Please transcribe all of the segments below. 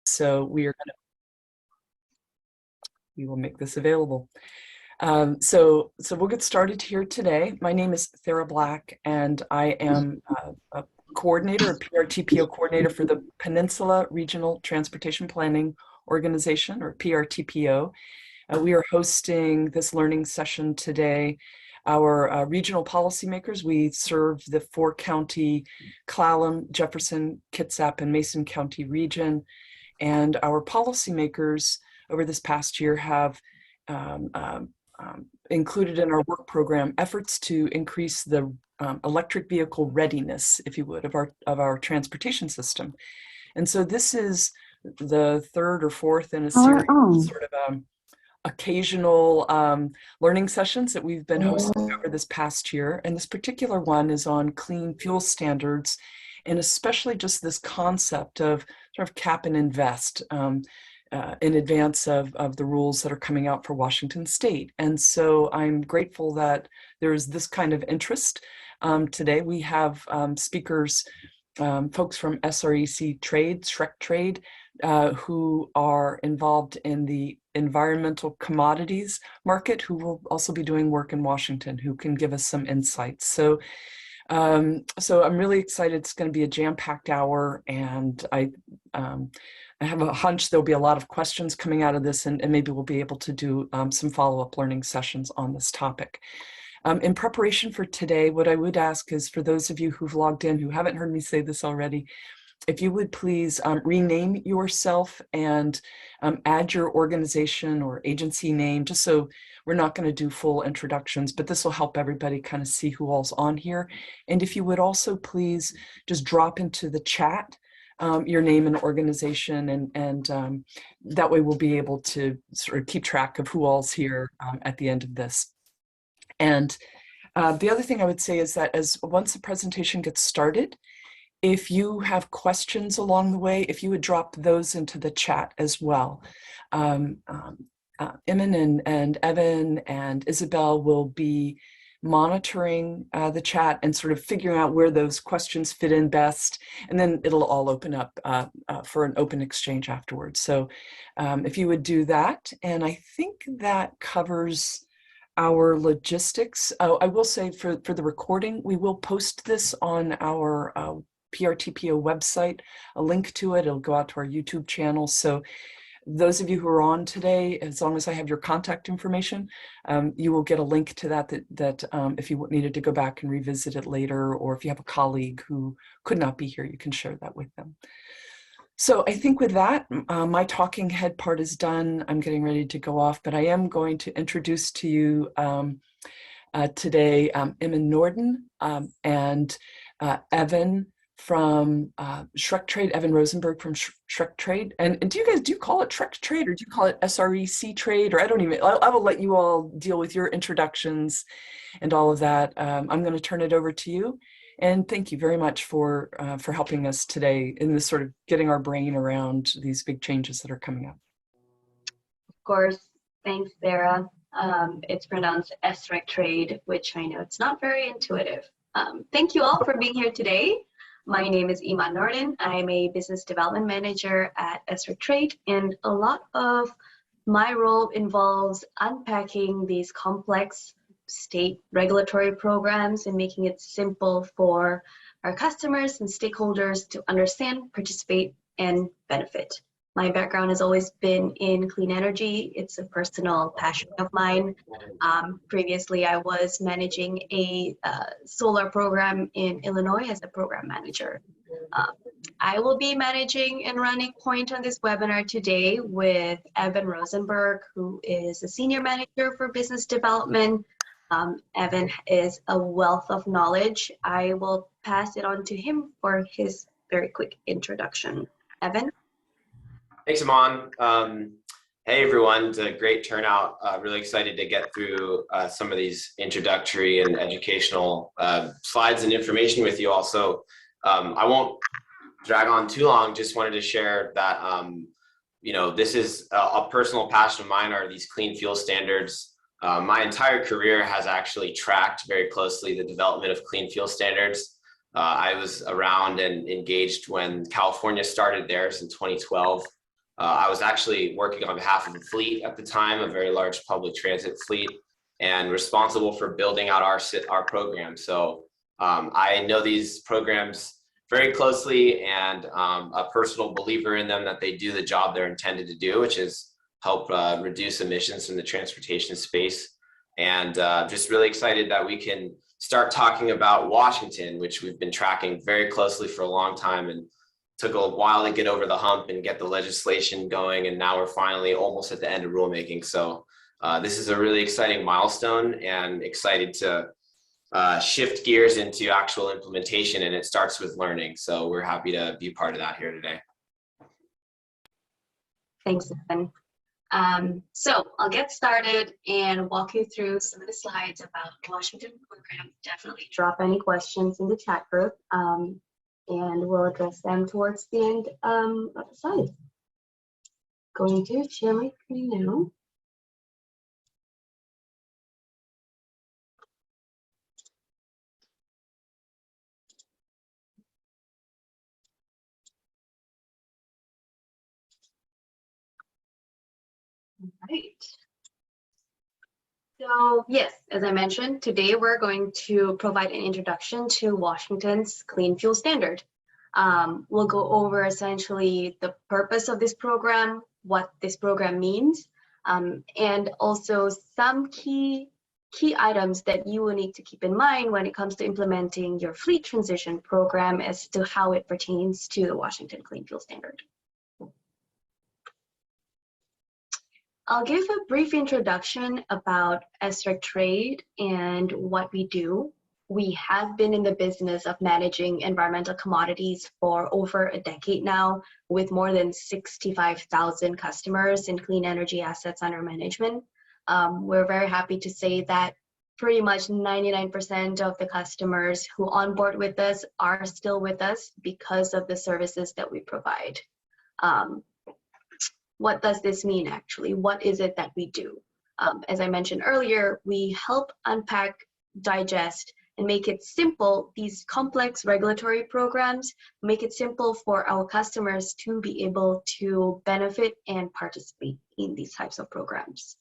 So we will make this available. So we'll get started here today. My name is Thera Black, and I am a coordinator, a PRTPO coordinator for the Peninsula Regional Transportation Planning Organization, or PRTPO. We are hosting this learning session today. Our regional policymakers, we serve the 4-county Clallam, Jefferson, Kitsap, and Mason County region. And our policymakers over this past year have included in our work program efforts to increase the electric vehicle readiness, if you would, of our transportation system. And so this is the third or fourth in a series of sort of occasional learning sessions that we've been hosting over this past year. And this particular one is on clean fuel standards, and especially just this concept of sort of cap and invest in advance of the rules that are coming out for Washington State. And so I'm grateful that there's this kind of interest. Today we have speakers, folks from SRECtrade, who are involved in the environmental commodities market, who will also be doing work in Washington, who can give us some insights. So I'm really excited. It's going to be a jam-packed hour, and I have a hunch there'll be a lot of questions coming out of this, and maybe we'll be able to do some follow-up learning sessions on this topic. In preparation for today, what I would ask is, for those of you who've logged in who haven't heard me say this already, if you would please rename yourself and add your organization or agency name, just so we're not going to do full introductions, but this will help everybody kind of see who all's on here. And if you would also please just drop into the chat your name and organization, and that way we'll be able to sort of keep track of who all's here at the end of this. And the other thing I would say is that once the presentation gets started, if you have questions along the way, if you would drop those into the chat as well. Iman and Evan and Isabel will be monitoring the chat and sort of figuring out where those questions fit in best, and then it'll all open up for an open exchange afterwards. So if you would do that, and I think that covers our logistics. I will say for the recording, we will post this on our PRTPO website, a link to it. It'll go out to our YouTube channel. So those of you who are on today, as long as I have your contact information, you will get a link to that if you needed to go back and revisit it later, or if you have a colleague who could not be here, you can share that with them. So I think with that, my talking head part is done. I'm getting ready to go off, but I am going to introduce to you today Iman Nordin and Evan from SRECTrade, Evan Rosenberg from SRECTrade. And do you call it SRECTrade, or do you call it SRECtrade? Or I will let you all deal with your introductions and all of that. I'm going to turn it over to you. And thank you very much for helping us today in this sort of getting our brain around these big changes that are coming up. Of course, thanks, Sarah. It's pronounced SRECTrade, which I know it's not very intuitive. Thank you all for being here today. My name is Iman Nordin. I'm a business development manager at SRECTrade, and a lot of my role involves unpacking these complex state regulatory programs and making it simple for our customers and stakeholders to understand, participate, and benefit. My background has always been in clean energy. It's a personal passion of mine. Previously, I was managing a solar program in Illinois as a program manager. I will be managing and running point on this webinar today with Evan Rosenberg, who is a senior manager for business development. Evan is a wealth of knowledge. I will pass it on to him for his very quick introduction. Evan? Thanks, Iman. Hey, everyone. It's a great turnout. Really excited to get through some of these introductory and educational slides and information with you all. So I won't drag on too long. Just wanted to share that, this is a personal passion of mine, are these clean fuel standards. My entire career has actually tracked very closely the development of clean fuel standards. I was around and engaged when California started theirs in 2012. I was actually working on behalf of the fleet at the time, a very large public transit fleet, and responsible for building out our program. So I know these programs very closely, and a personal believer in them, that they do the job they're intended to do, which is help reduce emissions in the transportation space. And just really excited that we can start talking about Washington, which we've been tracking very closely for a long time, and took a while to get over the hump and get the legislation going. And now we're finally almost at the end of rulemaking. So this is a really exciting milestone, and excited to shift gears into actual implementation, and it starts with learning. So we're happy to be part of that here today. Thanks, Iman. So I'll get started and walk you through some of the slides about the Washington program. Definitely drop any questions in the chat group, and we'll address them towards the end of the slides. Going to share my screen now. Right. So yes, as I mentioned, today we're going to provide an introduction to Washington's Clean Fuel Standard. We'll go over essentially the purpose of this program, what this program means, and also some key items that you will need to keep in mind when it comes to implementing your fleet transition program as to how it pertains to the Washington Clean Fuel Standard. I'll give a brief introduction about SRECTrade and what we do. We have been in the business of managing environmental commodities for over a decade now, with more than 65,000 customers in clean energy assets under management. We're very happy to say that pretty much 99% of the customers who onboard with us are still with us because of the services that we provide. What does this mean actually? What is it that we do? As I mentioned earlier, we help unpack, digest, and make it simple, these complex regulatory programs, make it simple for our customers to be able to benefit and participate in these types of programs.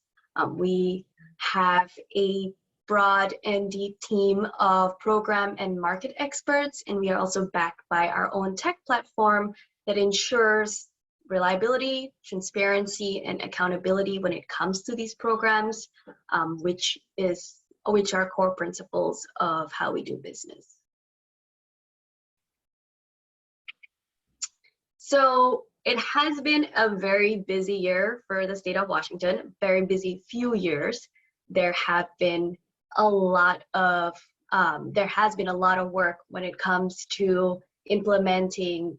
We have a broad and deep team of program and market experts, and we are also backed by our own tech platform that ensures reliability, transparency, and accountability when it comes to these programs, which are core principles of how we do business. So it has been a very busy year for the state of Washington, very busy few years. There has been a lot of work when it comes to implementing,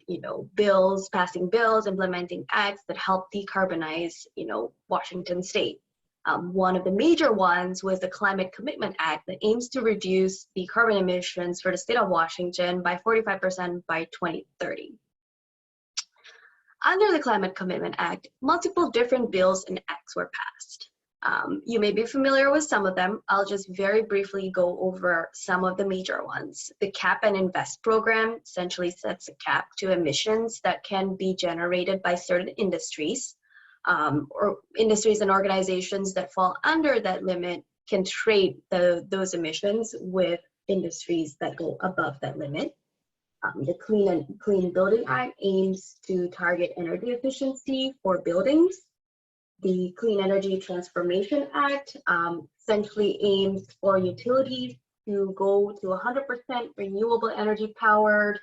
bills, passing bills, implementing acts that help decarbonize, Washington state. One of the major ones was the Climate Commitment Act that aims to reduce the carbon emissions for the state of Washington by 45% by 2030. Under the Climate Commitment Act, multiple different bills and acts were passed. You may be familiar with some of them. I'll just very briefly go over some of the major ones. The Cap and Invest program essentially sets a cap to emissions that can be generated by certain industries, or industries and organizations that fall under that limit can trade those emissions with industries that go above that limit. The Clean Building Act aims to target energy efficiency for buildings. The Clean Energy Transformation Act essentially aims for utilities to go to 100% renewable energy powered.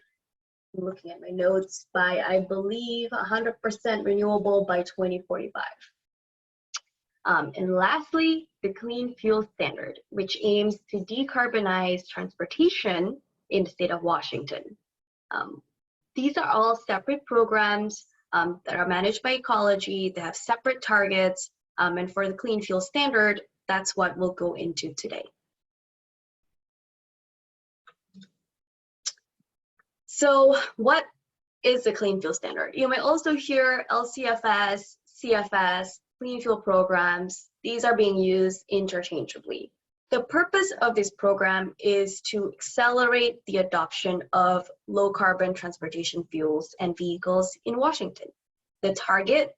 I'm looking at my notes, by, I believe, 100% renewable by 2045. And lastly, the Clean Fuel Standard, which aims to decarbonize transportation in the state of Washington. These are all separate programs that are managed by ecology. They have separate targets, and for the Clean Fuel Standard, that's what we'll go into today. So what is the Clean Fuel Standard? You may also hear LCFS, CFS, Clean Fuel Programs. These are being used interchangeably. The purpose of this program is to accelerate the adoption of low carbon transportation fuels and vehicles in Washington. The target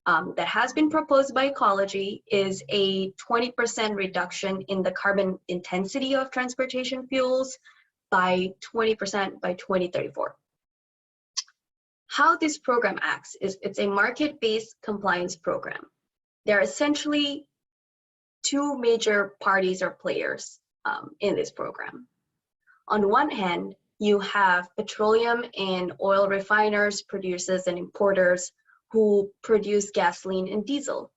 that has been proposed by Ecology is a 20% reduction in the carbon intensity of transportation fuels by 20% by 2034. How this program acts is it's a market-based compliance program. There are essentially two major parties or players in this program. On one hand, you have petroleum and oil refiners, producers, and importers who produce gasoline and diesel.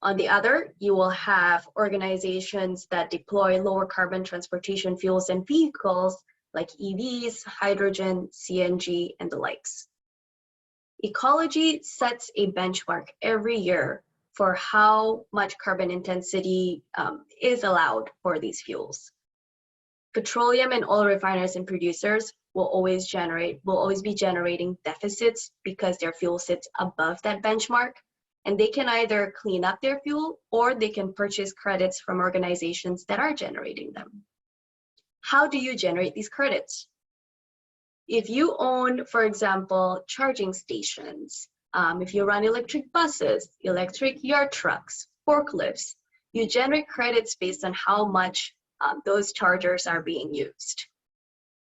On the other, you will have organizations that deploy lower carbon transportation fuels and vehicles like EVs, hydrogen, CNG, and the likes. Ecology sets a benchmark every year for how much carbon intensity is allowed for these fuels. Petroleum and oil refiners and producers will always be generating deficits because their fuel sits above that benchmark, and they can either clean up their fuel or they can purchase credits from organizations that are generating them. How do you generate these credits? If you own, for example, charging stations, if you run electric buses, electric yard trucks, forklifts, you generate credits based on how much those chargers are being used.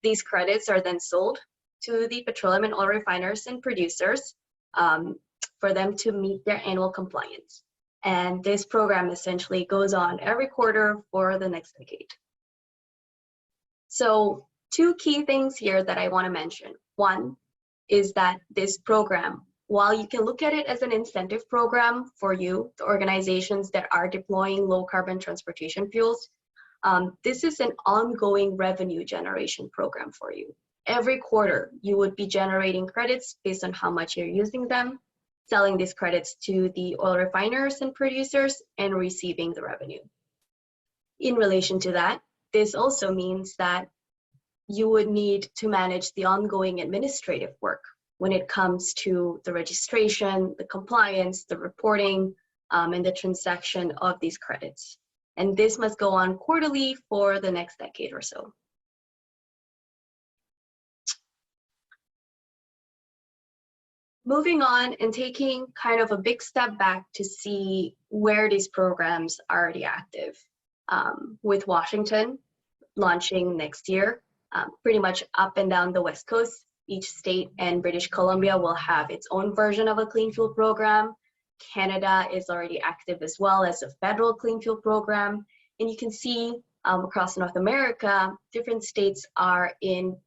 These credits are then sold to the petroleum and oil refiners and producers for them to meet their annual compliance. And this program essentially goes on every quarter for the next decade. So two key things here that I want to mention. One is that this program, while you can look at it as an incentive program for you, the organizations that are deploying low carbon transportation fuels, this is an ongoing revenue generation program for you. Every quarter, you would be generating credits based on how much you're using them, selling these credits to the oil refiners and producers, and receiving the revenue. In relation to that, this also means that you would need to manage the ongoing administrative work when it comes to the registration, the compliance, the reporting, and the transaction of these credits. And this must go on quarterly for the next decade or so. Moving on and taking kind of a big step back to see where these programs are already active. With Washington launching next year, pretty much up and down the West Coast, each state and British Columbia will have its own version of a clean fuel program. Canada is already active as well as a federal clean fuel program. And you can see across North America, different states are in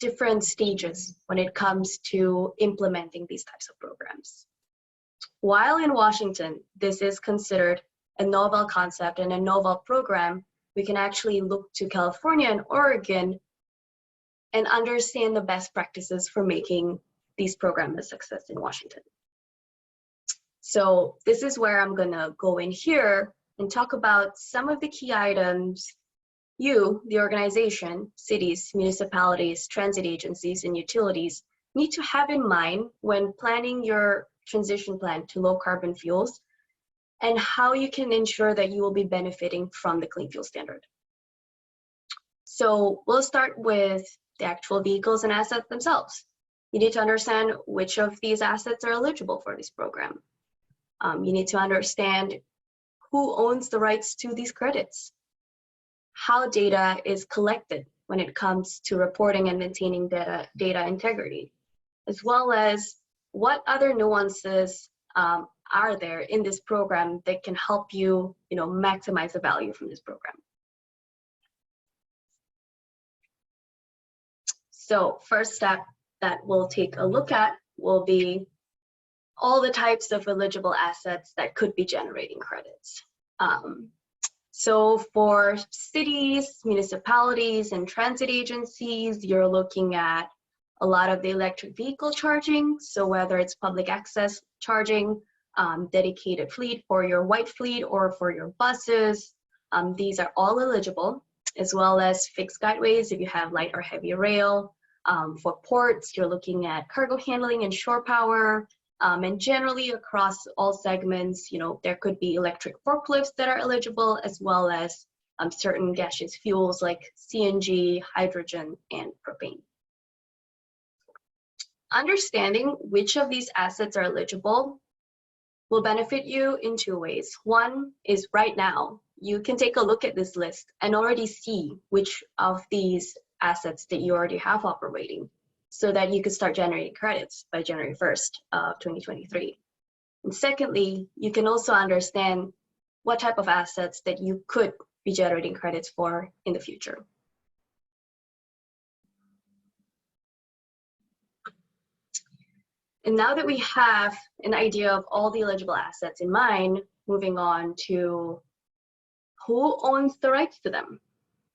different stages when it comes to implementing these types of programs. While in Washington, this is considered a novel concept and a novel program, we can actually look to California and Oregon and understand the best practices for making these programs a success in Washington. So this is where I'm gonna go in here and talk about some of the key items you, the organization, cities, municipalities, transit agencies, and utilities need to have in mind when planning your transition plan to low carbon fuels and how you can ensure that you will be benefiting from the clean fuel standard. So we'll start with the actual vehicles and assets themselves. You need to understand which of these assets are eligible for this program. You need to understand who owns the rights to these credits, how data is collected when it comes to reporting and maintaining data integrity, as well as what other nuances are there in this program that can help you, maximize the value from this program. So first step that we'll take a look at will be all the types of eligible assets that could be generating credits. So for cities, municipalities, and transit agencies, you're looking at a lot of the electric vehicle charging. So whether it's public access charging, dedicated fleet for your white fleet or for your buses, these are all eligible, as well as fixed guideways if you have light or heavy rail. For ports, you're looking at cargo handling and shore power. And generally across all segments, there could be electric forklifts that are eligible, as well as certain gaseous fuels like CNG, hydrogen, and propane. Understanding which of these assets are eligible will benefit you in two ways. One is right now, you can take a look at this list and already see which of these assets that you already have operating so that you could start generating credits by January 1st of 2023. And secondly, you can also understand what type of assets that you could be generating credits for in the future. And now that we have an idea of all the eligible assets in mind, moving on to who owns the rights to them.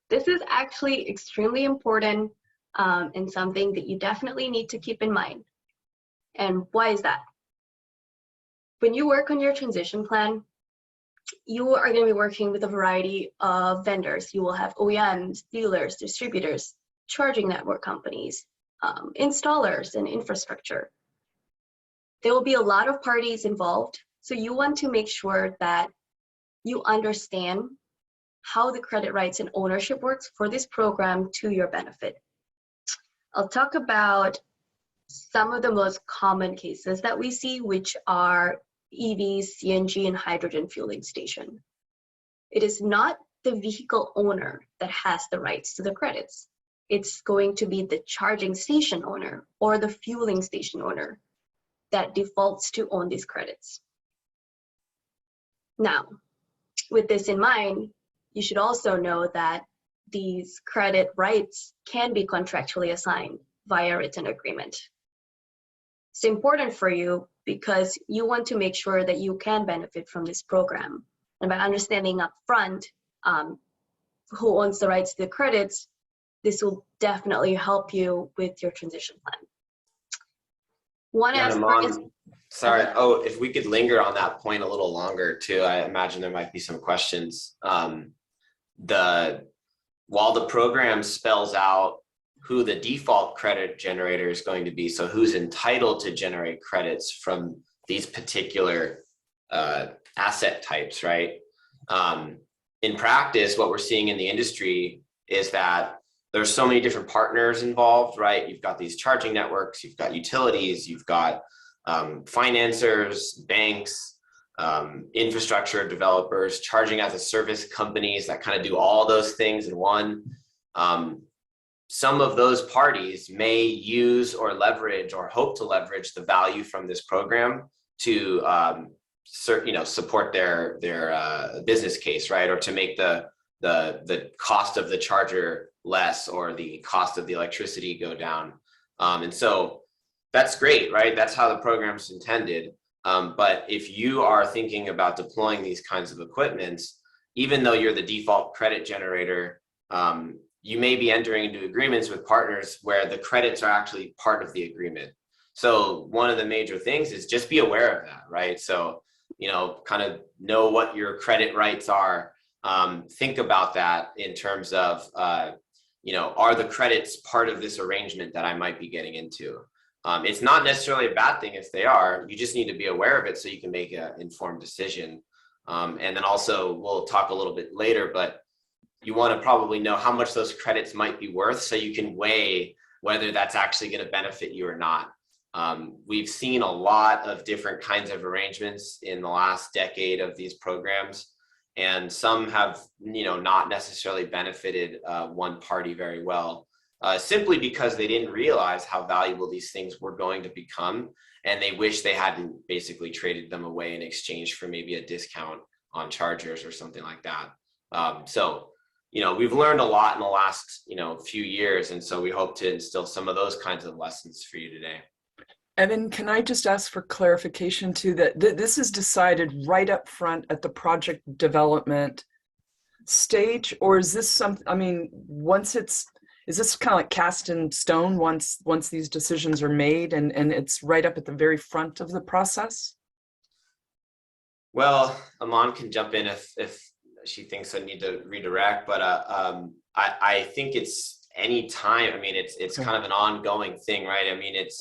This is actually extremely important and something that you definitely need to keep in mind. And why is that? When you work on your transition plan, you are going to be working with a variety of vendors. You will have OEMs, dealers, distributors, charging network companies, installers, and infrastructure. There will be a lot of parties involved, so you want to make sure that you understand how the credit rights and ownership works for this program to your benefit. I'll talk about some of the most common cases that we see, which are EVs, CNG, and hydrogen fueling station. It is not the vehicle owner that has the rights to the credits. It's going to be the charging station owner or the fueling station owner that defaults to own these credits. Now, with this in mind, you should also know that these credit rights can be contractually assigned via written agreement. It's important for you because you want to make sure that you can benefit from this program. And by understanding upfront who owns the rights to the credits, this will definitely help you with your transition plan. One aspect is, sorry. Oh, if we could linger on that point a little longer too, I imagine there might be some questions. While the program spells out who the default credit generator is going to be, so who's entitled to generate credits from these particular asset types, right? In practice, what we're seeing in the industry is that there's so many different partners involved, right? You've got these charging networks, you've got utilities, you've got financiers, banks, infrastructure developers, charging as a service companies that kind of do all those things in one. Some of those parties may use or leverage or hope to leverage the value from this program to support their business case, right? Or to make the cost of the charger less or the cost of the electricity go down. And so that's great, right? That's how the program's intended. But if you are thinking about deploying these kinds of equipments, even though you're the default credit generator, you may be entering into agreements with partners where the credits are actually part of the agreement. So one of the major things is just be aware of that, right? So, kind of know what your credit rights are. Think about that in terms of, are the credits part of this arrangement that I might be getting into? It's not necessarily a bad thing if they are. You just need to be aware of it so you can make an informed decision. And then also, we'll talk a little bit later, but you want to probably know how much those credits might be worth so you can weigh whether that's actually going to benefit you or not. We've seen a lot of different kinds of arrangements in the last decade of these programs, and some have, not necessarily benefited one party very well, simply because they didn't realize how valuable these things were going to become, and they wish they hadn't basically traded them away in exchange for maybe a discount on chargers or something like that. So, we've learned a lot in the last, few years, and so we hope to instill some of those kinds of lessons for you today. Evan, can I just ask for clarification too, that this is decided right up front at the project development stage, or is this is this kind of like cast in stone once these decisions are made and it's right up at the very front of the process? Well, Iman can jump in if she thinks I need to redirect, but I think it's any time. I mean, it's kind of an ongoing thing, right? I mean, it's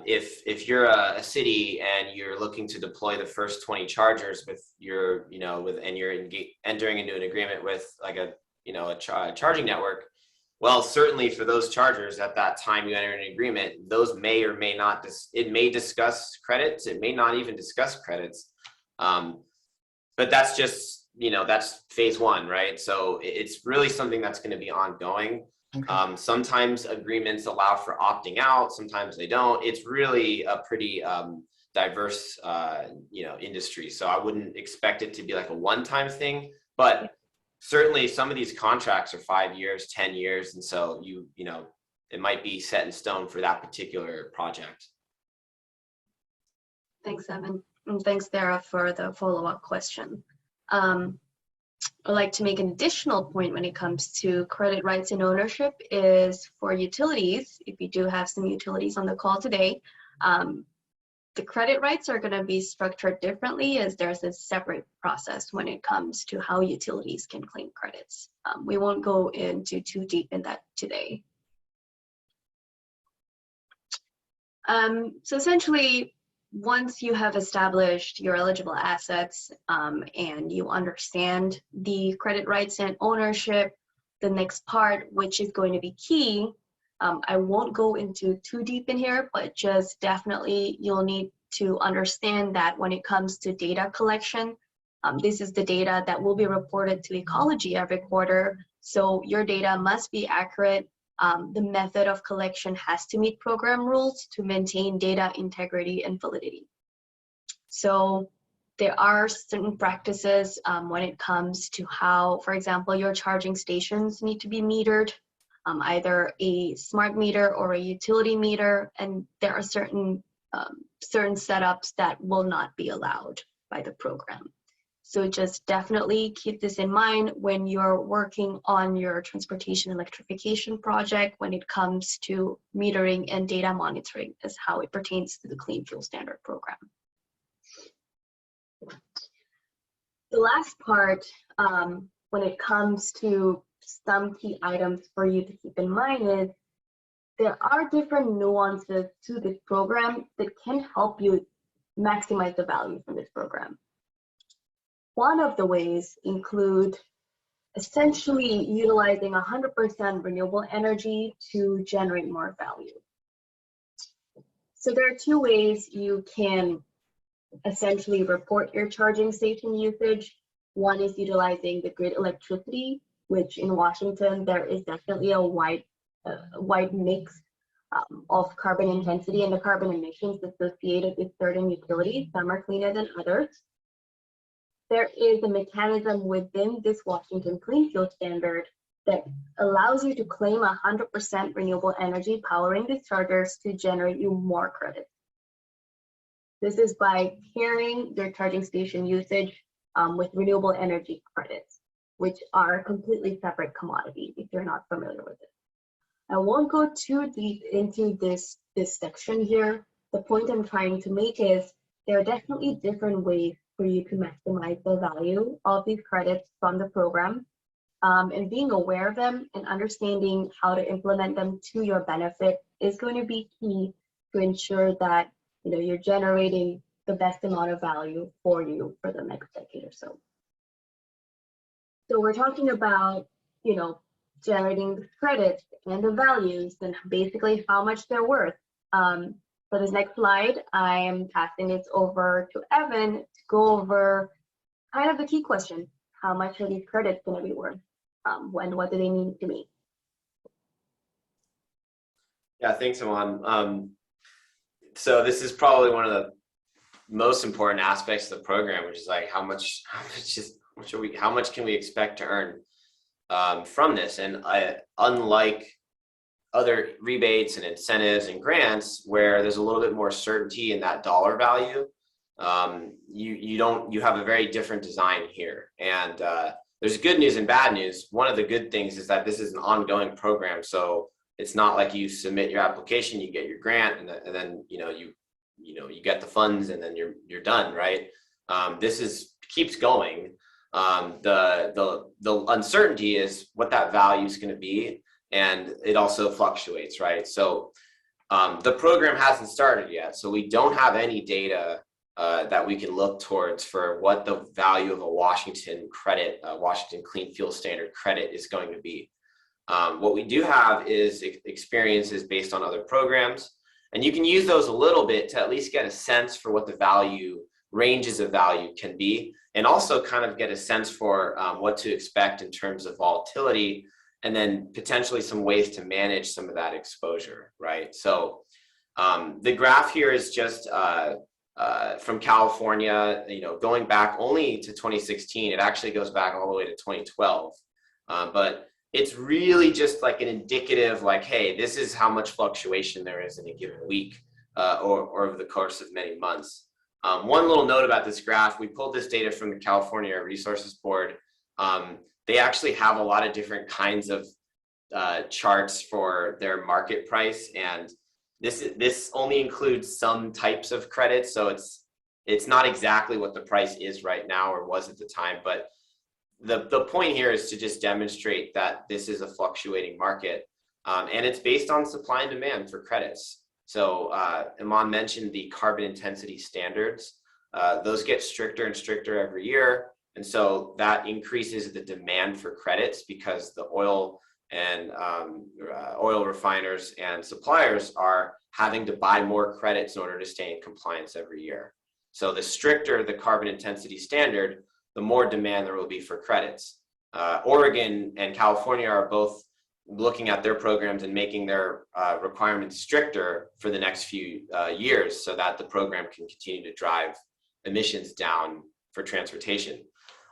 if you're a city and you're looking to deploy the first 20 chargers with your, and you're entering into an agreement with like a charging network, Well, certainly for those chargers at that time you enter an agreement, those may or may not, it may discuss credits, it may not even discuss credits. But that's just, that's phase one, right? So it's really something that's going to be ongoing. Okay. Sometimes agreements allow for opting out, sometimes they don't. It's really a pretty diverse, industry. So I wouldn't expect it to be like a one-time thing, but certainly some of these contracts are 5 years, 10 years. And so it might be set in stone for that particular project. Thanks, Evan. And thanks, Sarah, for the follow-up question. I'd like to make an additional point when it comes to credit rights and ownership is for utilities. If you do have some utilities on the call today, the credit rights are going to be structured differently, as there's a separate process when it comes to how utilities can claim credits. We won't go into too deep in that today. So essentially, once you have established your eligible assets and you understand the credit rights and ownership, the next part, which is going to be key, I won't go into too deep in here, but just definitely you'll need to understand that when it comes to data collection, this is the data that will be reported to ecology every quarter. So your data must be accurate. The method of collection has to meet program rules to maintain data integrity and validity. So there are certain practices when it comes to how, for example, your charging stations need to be metered, either a smart meter or a utility meter, and there are certain setups that will not be allowed by the program. So just definitely keep this in mind when you're working on your transportation electrification project when it comes to metering and data monitoring as how it pertains to the Clean Fuel Standard program. The last part, when it comes to some key items for you to keep in mind is there are different nuances to this program that can help you maximize the value from this program. One of the ways include essentially utilizing 100% renewable energy to generate more value. So there are two ways you can essentially report your charging station usage. One is utilizing the grid electricity, which in Washington, there is definitely a wide mix of carbon intensity and the carbon emissions associated with certain utilities. Some are cleaner than others. There is a mechanism within this Washington Clean Fuel Standard that allows you to claim 100% renewable energy powering these chargers to generate you more credits. This is by pairing your charging station usage with renewable energy credits, which are completely separate commodities if you're not familiar with it. I won't go too deep into this section here. The point I'm trying to make is there are definitely different ways for you to maximize the value of these credits from the program, and being aware of them and understanding how to implement them to your benefit is going to be key to ensure that you're generating the best amount of value for you for the next decade or so. So we're talking about generating the credits and the values and basically how much they're worth. For this next slide, I am passing it over to Evan to go over kind of the key question: how much are these credits going to be worth? What do they mean to me? Yeah, thanks, Iman. So this is probably one of the most important aspects of the program, which is like how much can we expect to earn from this? And unlike other rebates and incentives and grants where there's a little bit more certainty in that dollar value, you have a very different design here. And there's good news and bad news. One of the good things is that this is an ongoing program, so it's not like you submit your application, you get your grant, and then you get the funds and then you're done, right? This keeps going. The uncertainty is what that value is going to be, and it also fluctuates, right? So the program hasn't started yet, so we don't have any data that we can look towards for what the value of a Washington credit, Washington Clean Fuel Standard credit is going to be. What we do have is experiences based on other programs, and you can use those a little bit to at least get a sense for what the value ranges of value can be, and also kind of get a sense for what to expect in terms of volatility, and then potentially some ways to manage some of that exposure, right? So the graph here is just from California, going back only to 2016. It actually goes back all the way to 2012, but it's really just like an indicative, like, hey, this is how much fluctuation there is in a given week or over the course of many months. One little note about this graph: we pulled this data from the California Resources Board. They actually have a lot of different kinds of charts for their market price, and this only includes some types of credits, so it's not exactly what the price is right now or was at the time, but the point here is to just demonstrate that this is a fluctuating market, and it's based on supply and demand for credits. So Iman mentioned the carbon intensity standards. Those get stricter and stricter every year, and so that increases the demand for credits because the oil and oil refiners and suppliers are having to buy more credits in order to stay in compliance every year. So the stricter the carbon intensity standard, the more demand there will be for credits. Oregon and California are both looking at their programs and making their requirements stricter for the next few years so that the program can continue to drive emissions down for transportation.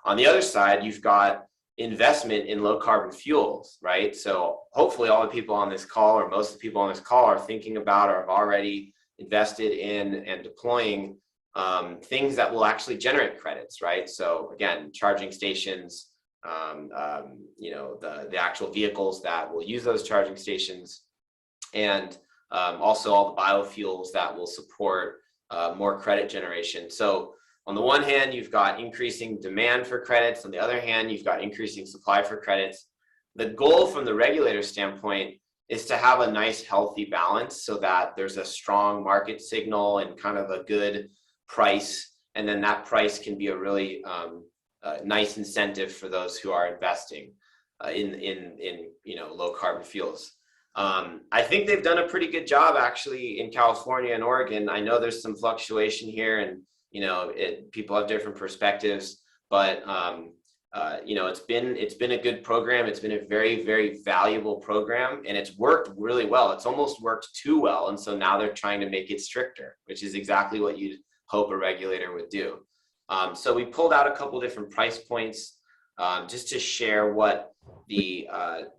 On the other side, you've got investment in low carbon fuels, right? So hopefully all the people on this call, or most of the people on this call, are thinking about or have already invested in and deploying things that will actually generate credits, right? So again, charging stations, the actual vehicles that will use those charging stations, and also all the biofuels that will support more credit generation. So on the one hand, you've got increasing demand for credits. On the other hand, you've got increasing supply for credits. The goal from the regulator standpoint is to have a nice, healthy balance so that there's a strong market signal and kind of a good price. And then that price can be a really nice incentive for those who are investing in low carbon fuels. I think they've done a pretty good job actually in California and Oregon. I know there's some fluctuation here, and people have different perspectives, but it's been a good program. It's been a very, very valuable program, and it's worked really well. It's almost worked too well, and so now they're trying to make it stricter, which is exactly what you'd hope a regulator would do. So we pulled out a couple different price points just to share what the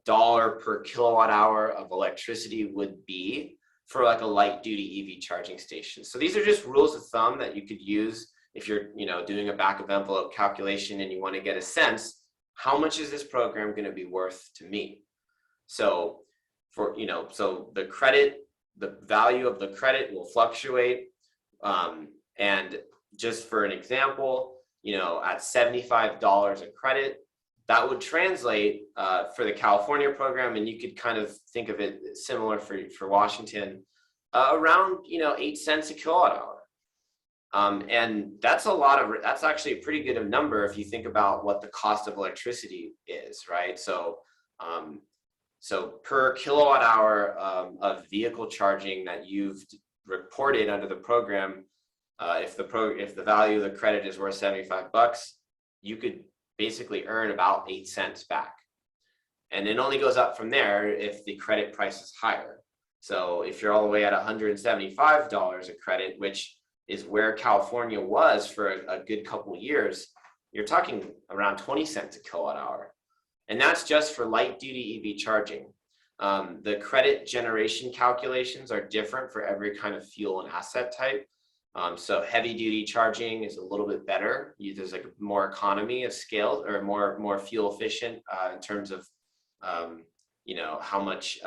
dollar per kilowatt hour of electricity would be for like a light duty EV charging station. So these are just rules of thumb that you could use if you're doing a back of envelope calculation and you want to get a sense, how much is this program going to be worth to me? So so the value of the credit will fluctuate, and just for an example, at $75 a credit, that would translate for the California program, and you could kind of think of it similar for Washington, around 8 cents a kilowatt hour. And that's actually a pretty good number if you think about what the cost of electricity is, right? So per kilowatt hour of vehicle charging that you've reported under the program, if the value of the credit is worth $75, you could basically earn about 8 cents back. And it only goes up from there if the credit price is higher. So if you're all the way at $175 a credit, which is where California was for a good couple of years, you're talking around 20 cents a kilowatt hour. And that's just for light duty EV charging. The credit generation calculations are different for every kind of fuel and asset type. So heavy duty charging is a little bit better. There's like more economy of scale, or more fuel efficient in terms of how much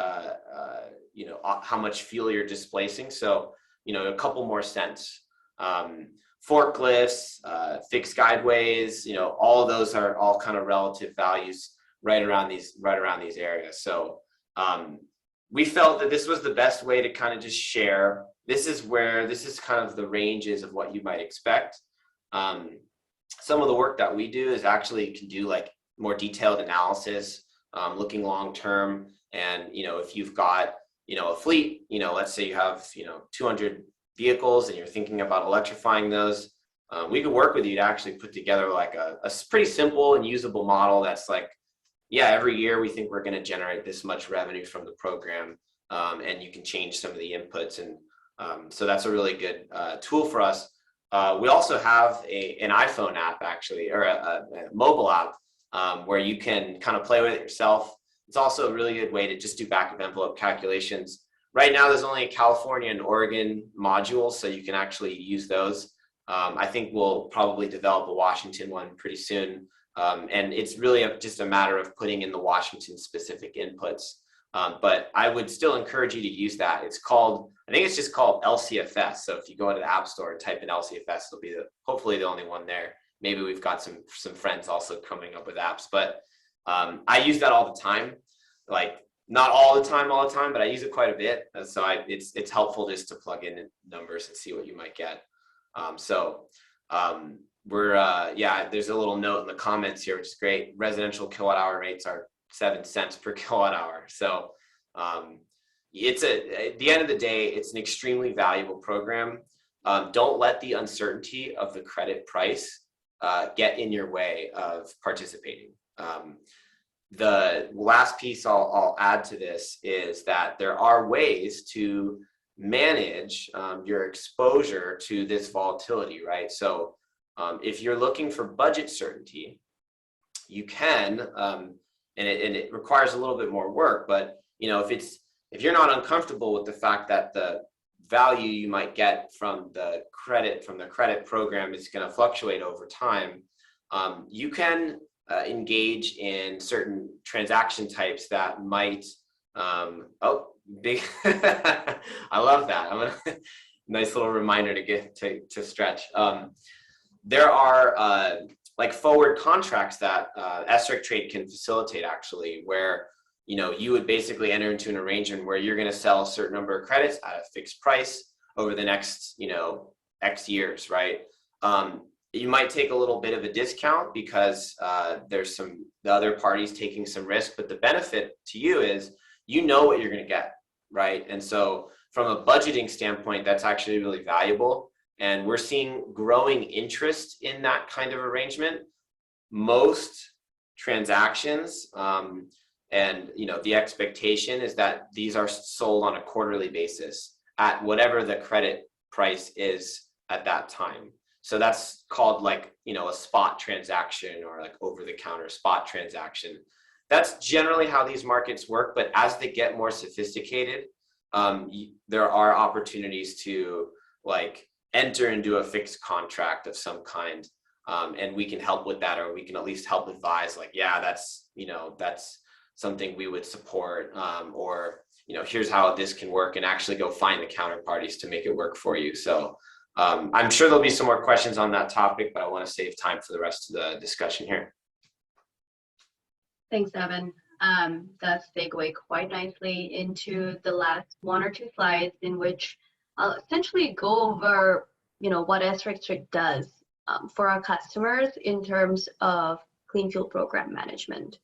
fuel you're displacing. So a couple more cents. Forklifts, fixed guideways, all of those are all kind of relative values right around these areas. So we felt that this was the best way to kind of just share. This is kind of the ranges of what you might expect. Some of the work that we do is actually can do like more detailed analysis looking long term. And if you've got a fleet, let's say you have 200 vehicles and you're thinking about electrifying those, we could work with you to actually put together like a pretty simple and usable model that's like, yeah, every year we think we're going to generate this much revenue from the program, and you can change some of the inputs. And so that's a really good tool for us. We also have an iPhone app, actually, or a mobile app, where you can kind of play with it yourself. It's also a really good way to just do back of envelope calculations. Right now, there's only a California and Oregon modules, so you can actually use those. I think we'll probably develop a Washington one pretty soon. And it's really just a matter of putting in the Washington specific inputs. But I would still encourage you to use that. I think it's just called LCFS. So if you go into the App Store and type in LCFS, it'll be hopefully the only one there. Maybe we've got some friends also coming up with apps, but I use that all the time. Like not all the time, but I use it quite a bit. So it's helpful just to plug in numbers and see what you might get. There's a little note in the comments here, which is great. Residential kilowatt hour rates are 7 cents per kilowatt hour. So at the end of the day, it's an extremely valuable program. Don't let the uncertainty of the credit price get in your way of participating. The last piece I'll add to this is that there are ways to manage your exposure to this volatility, right? So if you're looking for budget certainty, you can, and it requires a little bit more work, but if you're not uncomfortable with the fact that the value you might get from the credit program is going to fluctuate over time, you can engage in certain transaction types that might, big, I love that. Nice little reminder to stretch. There are like forward contracts that SRECTrade can facilitate, actually, where you would basically enter into an arrangement where you're going to sell a certain number of credits at a fixed price over the next X years, right? You might take a little bit of a discount because there's the other parties taking some risk, but the benefit to you is what you're going to get, right? And so from a budgeting standpoint, that's actually really valuable. And we're seeing growing interest in that kind of arrangement. Most transactions, and the expectation is that these are sold on a quarterly basis at whatever the credit price is at that time. So that's called like, a spot transaction, or like over-the-counter spot transaction. That's generally how these markets work. But as they get more sophisticated, there are opportunities to like enter into a fixed contract of some kind, and we can help with that, or we can at least help advise, like, yeah, that's something we would support, or here's how this can work, and actually go find the counterparties to make it work for you. So I'm sure there'll be some more questions on that topic, but I want to save time for the rest of the discussion here. Thanks, Evan. That's segue quite nicely into the last one or two slides, in which I'll essentially go over, what SRECTrade does for our customers in terms of clean fuel program management.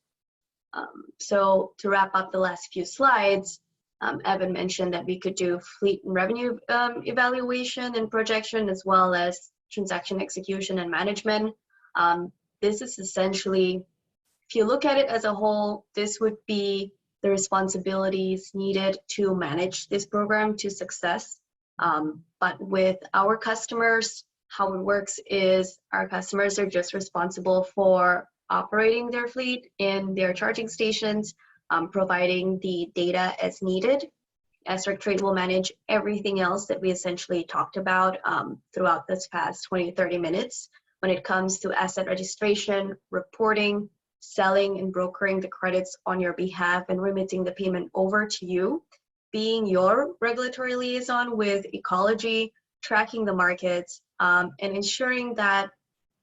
So to wrap up the last few slides, Evan mentioned that we could do fleet and revenue evaluation and projection, as well as transaction execution and management. This is essentially, if you look at it as a whole, this would be the responsibilities needed to manage this program to success. But with our customers, how it works is our customers are just responsible for operating their fleet and their charging stations, providing the data as needed. SRECTrade will manage everything else that we essentially talked about throughout this past 20-30 minutes when it comes to asset registration, reporting, selling and brokering the credits on your behalf, and remitting the payment over to you, being your regulatory liaison with ecology, tracking the markets, and ensuring that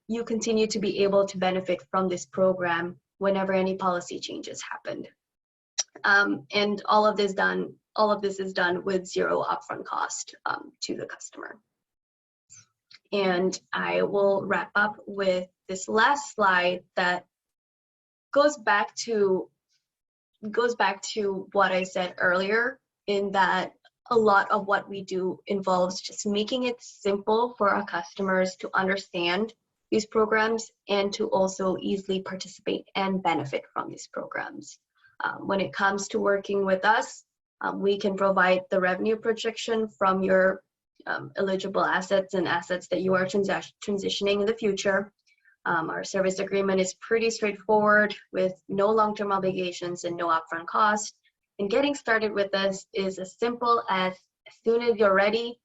you continue to be able to benefit from this program whenever any policy changes happened. And all of this is done with zero upfront cost to the customer. And I will wrap up with this last slide that goes back to goes back to what I said earlier, in that a lot of what we do involves just making it simple for our customers to understand these programs and to also easily participate and benefit from these programs. When it comes to working with us, we can provide the revenue projection from your eligible assets and assets that you are transitioning in the future. Our service agreement is pretty straightforward with no long-term obligations and no upfront cost. And getting started with us is as simple as soon as you're ready,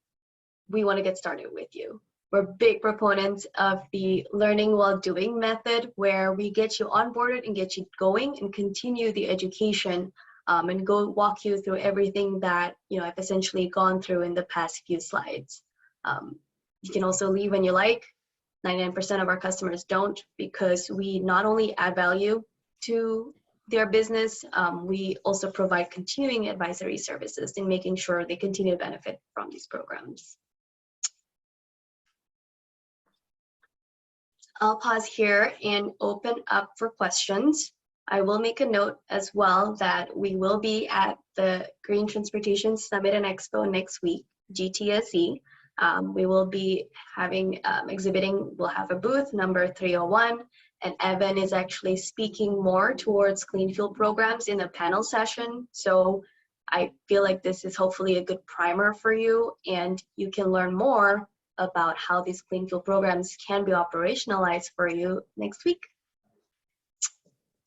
we want to get started with you. We're big proponents of the learning while doing method, where we get you onboarded and get you going and continue the education and go walk you through everything that I've essentially gone through in the past few slides. You can also leave when you like. 99% of our customers don't, because we not only add value to their business, we also provide continuing advisory services in making sure they continue to benefit from these programs. I'll pause here and open up for questions. I will make a note as well that we will be at the Green Transportation Summit and Expo next week, GTSE. We will be having exhibiting, we'll have a booth number 301, and Evan is actually speaking more towards clean fuel programs in a panel session. So I feel like this is hopefully a good primer for you, and you can learn more about how these clean fuel programs can be operationalized for you next week.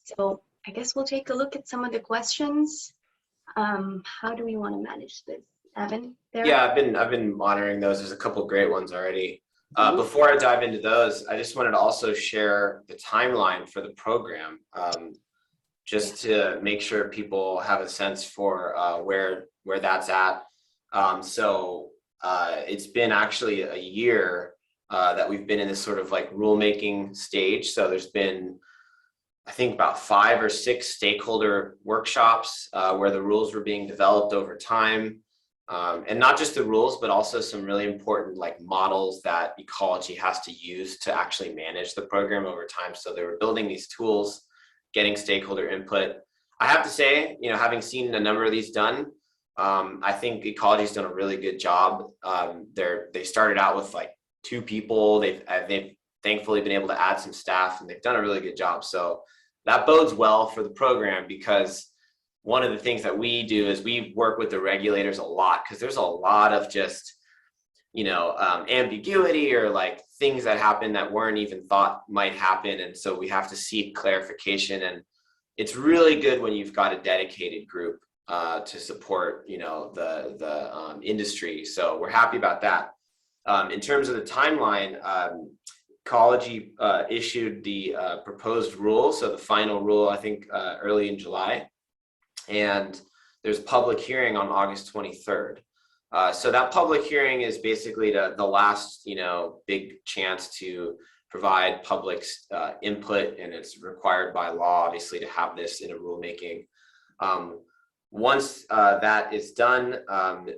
So I guess we'll take a look at some of the questions. How do we want to manage this? Evan, there? Yeah, I've been monitoring those. There's a couple great ones already. Before I dive into those, I just wanted to also share the timeline for the program, just to make sure people have a sense for where that's at. It's been actually a year that we've been in this sort of like rulemaking stage. So there's been, I think, about 5 or 6 stakeholder workshops where the rules were being developed over time. And not just the rules, but also some really important like models that ecology has to use to actually manage the program over time. So they were building these tools, getting stakeholder input. I have to say, having seen a number of these done, I think ecology's done a really good job. They started out with like 2 people. They've thankfully been able to add some staff, and they've done a really good job. So that bodes well for the program, because one of the things that we do is we work with the regulators a lot, because there's a lot of just, ambiguity or like things that happen that weren't even thought might happen. And so we have to seek clarification. And it's really good when you've got a dedicated group to support, the industry. So we're happy about that. In terms of the timeline, Ecology issued the proposed rule. So the final rule, I think, early in July. And there's a public hearing on August 23rd. So that public hearing is basically the last, big chance to provide public input, and it's required by law, obviously, to have this in a rulemaking. Once that is done,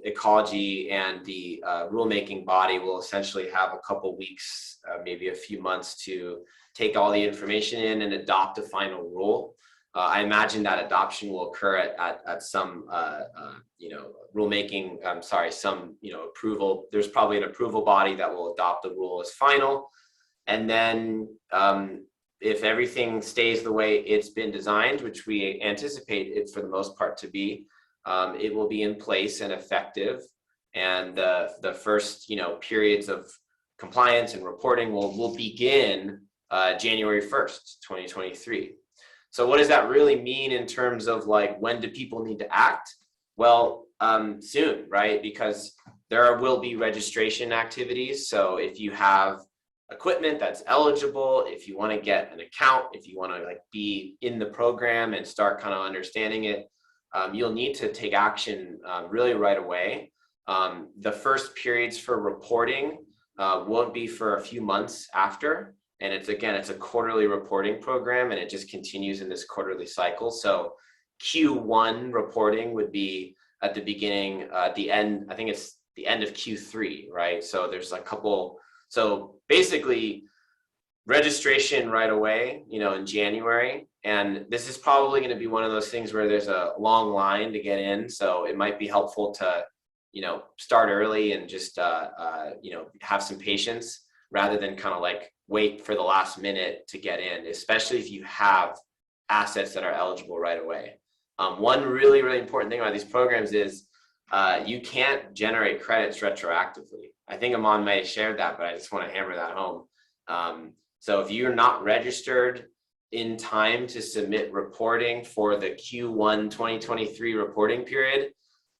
Ecology and the rulemaking body will essentially have a couple weeks, maybe a few months, to take all the information in and adopt a final rule. I imagine that adoption will occur at some, rulemaking, some, approval. There's probably an approval body that will adopt the rule as final. And then if everything stays the way it's been designed, which we anticipate it for the most part to be, it will be in place and effective. And the first, periods of compliance and reporting will begin January 1st, 2023. So what does that really mean in terms of like, when do people need to act? Well, soon, right? Because there will be registration activities. So if you have equipment that's eligible, if you want to get an account, if you want to like be in the program and start kind of understanding it, you'll need to take action really right away. The first periods for reporting won't be for a few months after. And it's a quarterly reporting program, and it just continues in this quarterly cycle. So Q1 reporting would be at the beginning, at the end, I think it's the end of Q3, right? So there's a couple, so basically registration right away, in January. And this is probably going to be one of those things where there's a long line to get in. So it might be helpful to, start early and just, have some patience rather than kind of like wait for the last minute to get in, especially if you have assets that are eligible right away. One really, really important thing about these programs is you can't generate credits retroactively. I think Iman may have shared that, but I just want to hammer that home. So if you're not registered in time to submit reporting for the Q1 2023 reporting period,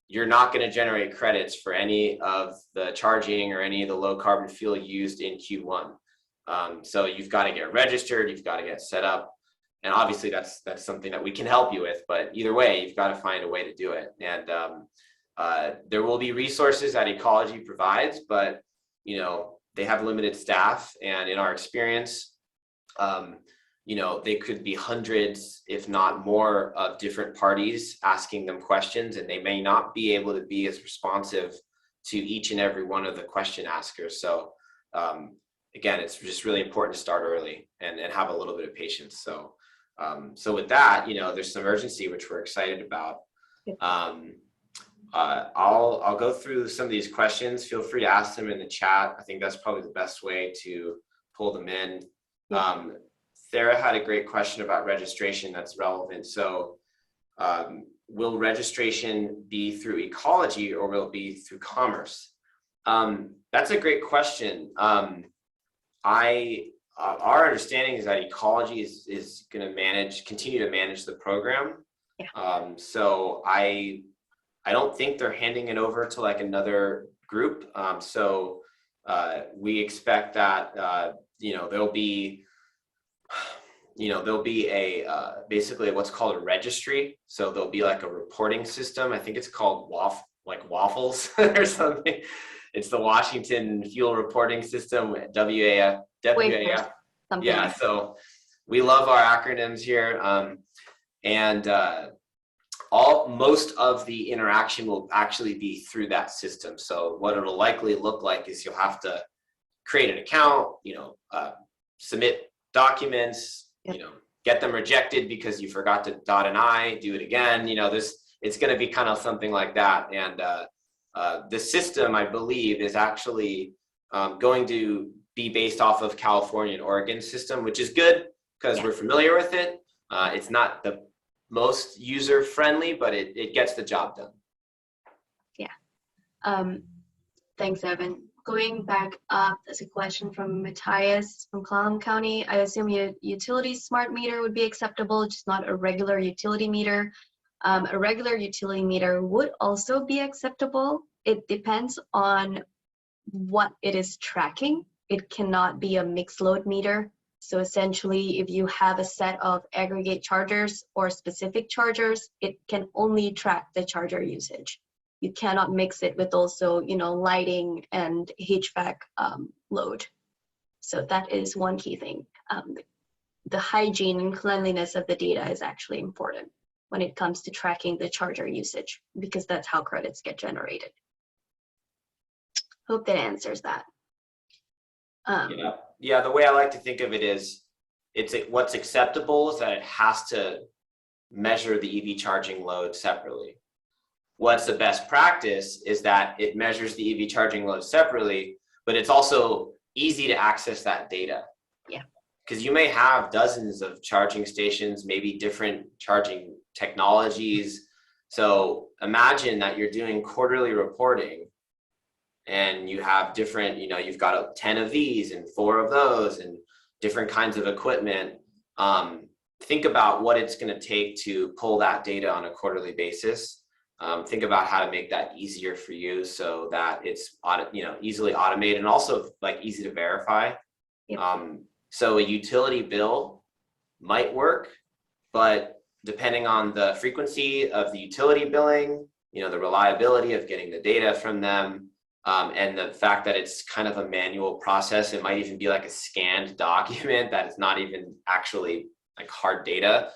you're not going to generate credits for any of the charging or any of the low carbon fuel used in Q1. So you've got to get registered, you've got to get set up. And obviously that's something that we can help you with, but either way, you've got to find a way to do it. And there will be resources that Ecology provides, but they have limited staff, and in our experience, they could be hundreds, if not more, of different parties asking them questions, and they may not be able to be as responsive to each and every one of the question askers. So again, it's just really important to start early and have a little bit of patience. So with that, there's some urgency, which we're excited about. I'll go through some of these questions. Feel free to ask them in the chat. I think that's probably the best way to pull them in. Sarah had a great question about registration that's relevant. So will registration be through Ecology or will it be through Commerce? That's a great question. Our understanding is that Ecology is going to continue to manage the program. So I don't think they're handing it over to like another group. So we expect that there'll be a basically what's called a registry. So there'll be like a reporting system. I think it's called Waffles or something. It's the Washington Fuel Reporting System, WAF. Yeah, so we love our acronyms here. Most of the interaction will actually be through that system. So what it'll likely look like is you'll have to create an account, submit documents, get them rejected because you forgot to dot an I, do it again. It's going to be kind of something like that. And the system, I believe, is actually going to be based off of California and Oregon system, which is good because we're familiar with it. It's not the most user friendly, but it gets the job done. Thanks, Evan. Going back up, there's a question from Matthias from Clallam County. I assume your utility smart meter would be acceptable, just not a regular utility meter. A regular utility meter would also be acceptable. It depends on what it is tracking. It cannot be a mixed load meter. So essentially, if you have a set of aggregate chargers or specific chargers, it can only track the charger usage. You cannot mix it with also, lighting and HVAC load. So that is one key thing. The hygiene and cleanliness of the data is actually important when it comes to tracking the charger usage, because that's how credits get generated. Hope that answers that. Yeah, the way I like to think of it is what's acceptable is that it has to measure the EV charging load separately. What's the best practice is that it measures the EV charging load separately, but it's also easy to access that data. Because you may have dozens of charging stations, maybe different charging technologies. So imagine that you're doing quarterly reporting and you have different, you've got 10 of these and 4 of those and different kinds of equipment. Think about what it's going to take to pull that data on a quarterly basis. Think about how to make that easier for you so that it's easily automated and also easy to verify. So a utility bill might work, but depending on the frequency of the utility billing, the reliability of getting the data from them, and the fact that it's kind of a manual process, it might even be like a scanned document that is not even actually hard data.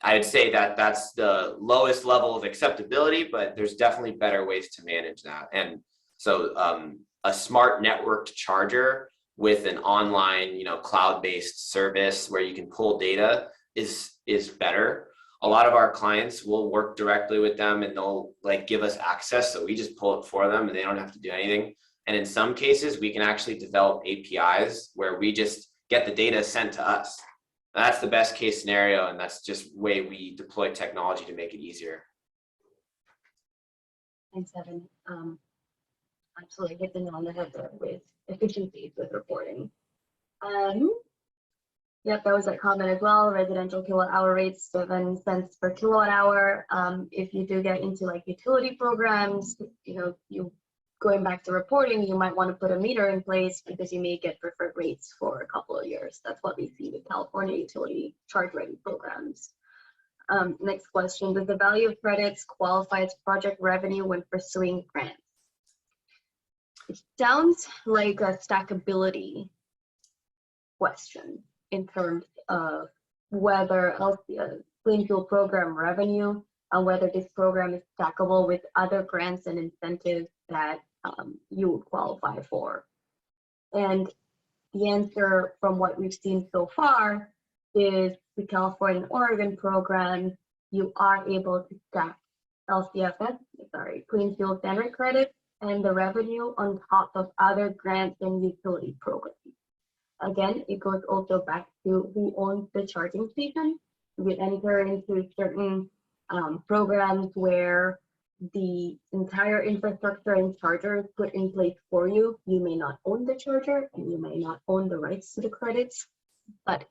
I'd say that that's the lowest level of acceptability, but there's definitely better ways to manage that. And so a smart networked charger with an online, cloud-based service where you can pull data is better. A lot of our clients will work directly with them and they'll like give us access. So we just pull it for them and they don't have to do anything. And in some cases, we can actually develop APIs where we just get the data sent to us. That's the best case scenario. And that's just way we deploy technology to make it easier. Thanks, Evan. Absolutely hit the nail on the head there with efficiencies with reporting. Yep, that was that comment as well. Residential kilowatt hour rates, 7 cents per kilowatt hour. If you do get into like utility programs, you going back to reporting, you might want to put a meter in place because you may get preferred rates for a couple of years. That's what we see with California utility charge ready programs. Next question, does the value of credits qualify as project revenue when pursuing grants? It sounds like a stackability question in terms of whether clean fuel program revenue and whether this program is stackable with other grants and incentives that you would qualify for. And the answer from what we've seen so far is the California and Oregon program, you are able to stack clean fuel standard credits and the revenue on top of other grants and utility programs. Again, it goes also back to who owns the charging station. We enter into certain programs where the entire infrastructure and charger is put in place for you. You may not own the charger and you may not own the rights to the credits, but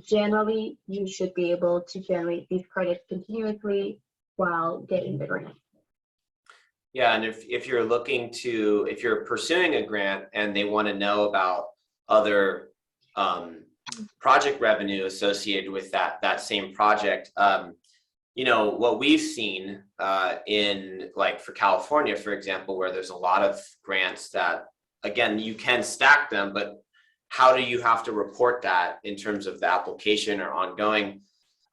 generally, you should be able to generate these credits continuously while getting the grant. Yeah, and if you're pursuing a grant and they want to know about other project revenue associated with that same project, what we've seen in like for California, for example, where there's a lot of grants that, again, you can stack them, but how do you have to report that in terms of the application or ongoing?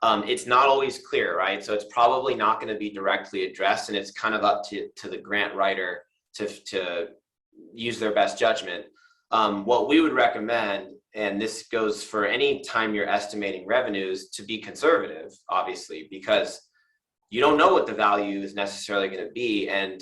It's not always clear, right? So it's probably not going to be directly addressed, and it's kind of up to the grant writer to use their best judgment. What we would recommend, and this goes for any time you're estimating revenues, to be conservative, obviously, because you don't know what the value is necessarily going to be. And,